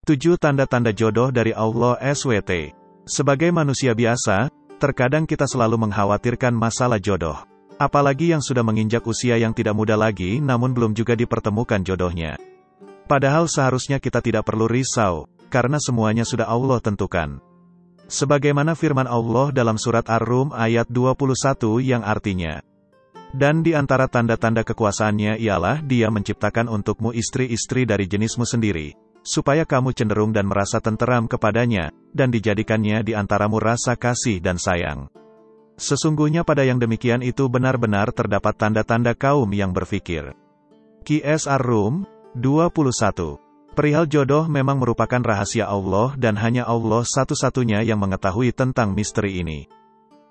7 tanda-tanda jodoh dari Allah SWT. Sebagai manusia biasa, terkadang kita selalu mengkhawatirkan masalah jodoh. Apalagi yang sudah menginjak usia yang tidak muda lagi namun belum juga dipertemukan jodohnya. Padahal seharusnya kita tidak perlu risau, karena semuanya sudah Allah tentukan. Sebagaimana firman Allah dalam surat Ar-Rum ayat 21 yang artinya, dan di antara tanda-tanda kekuasaannya ialah Dia menciptakan untukmu istri-istri dari jenismu sendiri, supaya kamu cenderung dan merasa tenteram kepadanya, dan dijadikannya di antaramu rasa kasih dan sayang. Sesungguhnya pada yang demikian itu benar-benar terdapat tanda-tanda kaum yang berfikir. Qs Ar-Rum 21. Perihal jodoh memang merupakan rahasia Allah dan hanya Allah satu-satunya yang mengetahui tentang misteri ini.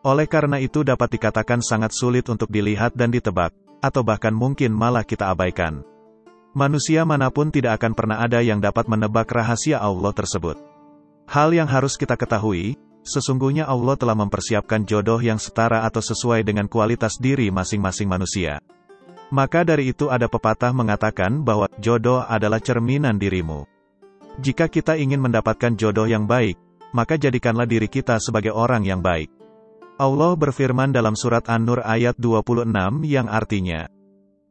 Oleh karena itu dapat dikatakan sangat sulit untuk dilihat dan ditebak, atau bahkan mungkin malah kita abaikan. Manusia manapun tidak akan pernah ada yang dapat menebak rahasia Allah tersebut. Hal yang harus kita ketahui, sesungguhnya Allah telah mempersiapkan jodoh yang setara atau sesuai dengan kualitas diri masing-masing manusia. Maka dari itu ada pepatah mengatakan bahwa jodoh adalah cerminan dirimu. Jika kita ingin mendapatkan jodoh yang baik, maka jadikanlah diri kita sebagai orang yang baik. Allah berfirman dalam surat An-Nur ayat 26 yang artinya,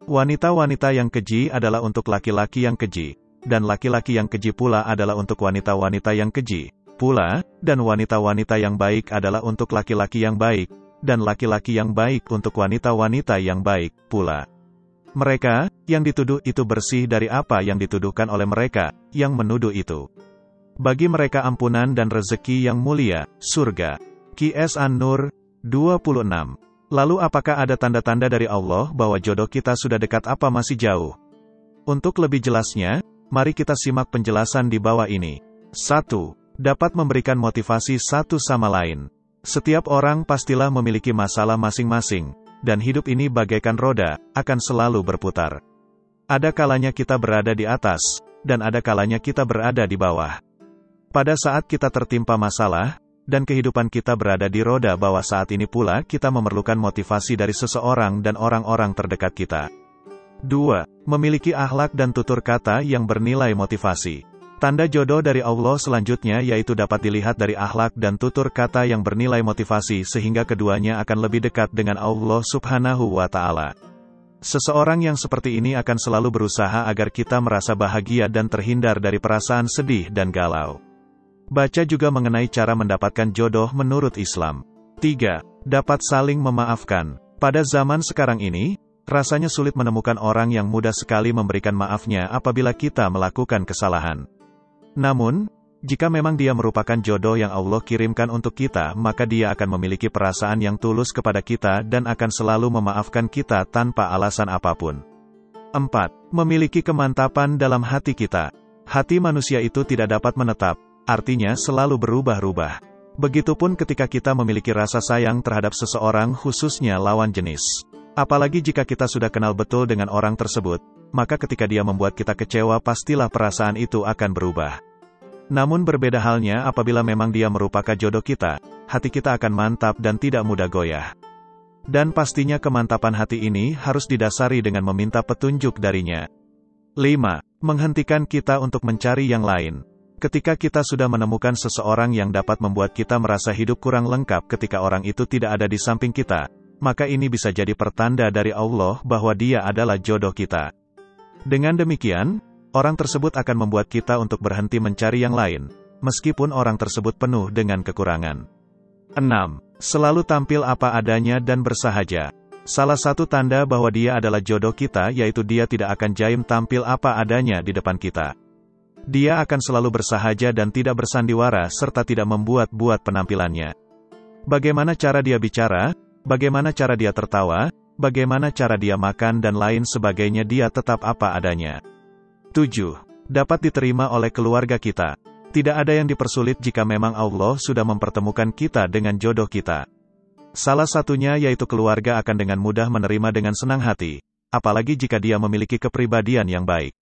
wanita-wanita yang keji adalah untuk laki-laki yang keji, dan laki-laki yang keji pula adalah untuk wanita-wanita yang keji pula, dan wanita-wanita yang baik adalah untuk laki-laki yang baik, dan laki-laki yang baik untuk wanita-wanita yang baik pula. Mereka yang dituduh itu bersih dari apa yang dituduhkan oleh mereka yang menuduh itu. Bagi mereka ampunan dan rezeki yang mulia, surga. Qs An-Nur 26. Lalu apakah ada tanda-tanda dari Allah bahwa jodoh kita sudah dekat apa masih jauh? Untuk lebih jelasnya, mari kita simak penjelasan di bawah ini. 1. Dapat memberikan motivasi satu sama lain. Setiap orang pastilah memiliki masalah masing-masing, dan hidup ini bagaikan roda, akan selalu berputar. Ada kalanya kita berada di atas, dan ada kalanya kita berada di bawah. Pada saat kita tertimpa masalah, dan kehidupan kita berada di roda bawah saat ini pula kita memerlukan motivasi dari seseorang dan orang-orang terdekat kita. 2. Memiliki akhlak dan tutur kata yang bernilai motivasi. Tanda jodoh dari Allah selanjutnya yaitu dapat dilihat dari akhlak dan tutur kata yang bernilai motivasi sehingga keduanya akan lebih dekat dengan Allah Subhanahu wa Ta'ala. Seseorang yang seperti ini akan selalu berusaha agar kita merasa bahagia dan terhindar dari perasaan sedih dan galau. Baca juga mengenai cara mendapatkan jodoh menurut Islam. 3. Dapat saling memaafkan. Pada zaman sekarang ini, rasanya sulit menemukan orang yang mudah sekali memberikan maafnya apabila kita melakukan kesalahan. Namun, jika memang dia merupakan jodoh yang Allah kirimkan untuk kita, maka dia akan memiliki perasaan yang tulus kepada kita dan akan selalu memaafkan kita tanpa alasan apapun. 4. Memiliki kemantapan dalam hati kita. Hati manusia itu tidak dapat menetap, artinya selalu berubah-ubah. Begitupun ketika kita memiliki rasa sayang terhadap seseorang khususnya lawan jenis. Apalagi jika kita sudah kenal betul dengan orang tersebut, maka ketika dia membuat kita kecewa pastilah perasaan itu akan berubah. Namun berbeda halnya apabila memang dia merupakan jodoh kita, hati kita akan mantap dan tidak mudah goyah. Dan pastinya kemantapan hati ini harus didasari dengan meminta petunjuk darinya. 5. Menghentikan kita untuk mencari yang lain. Ketika kita sudah menemukan seseorang yang dapat membuat kita merasa hidup kurang lengkap ketika orang itu tidak ada di samping kita, maka ini bisa jadi pertanda dari Allah bahwa dia adalah jodoh kita. Dengan demikian, orang tersebut akan membuat kita untuk berhenti mencari yang lain, meskipun orang tersebut penuh dengan kekurangan. 6. Selalu tampil apa adanya dan bersahaja. Salah satu tanda bahwa dia adalah jodoh kita yaitu dia tidak akan jaim tampil apa adanya di depan kita. Dia akan selalu bersahaja dan tidak bersandiwara serta tidak membuat-buat penampilannya. Bagaimana cara dia bicara, bagaimana cara dia tertawa, bagaimana cara dia makan dan lain sebagainya dia tetap apa adanya. 7. Dapat diterima oleh keluarga kita. Tidak ada yang dipersulit jika memang Allah sudah mempertemukan kita dengan jodoh kita. Salah satunya yaitu keluarga akan dengan mudah menerima dengan senang hati, apalagi jika dia memiliki kepribadian yang baik.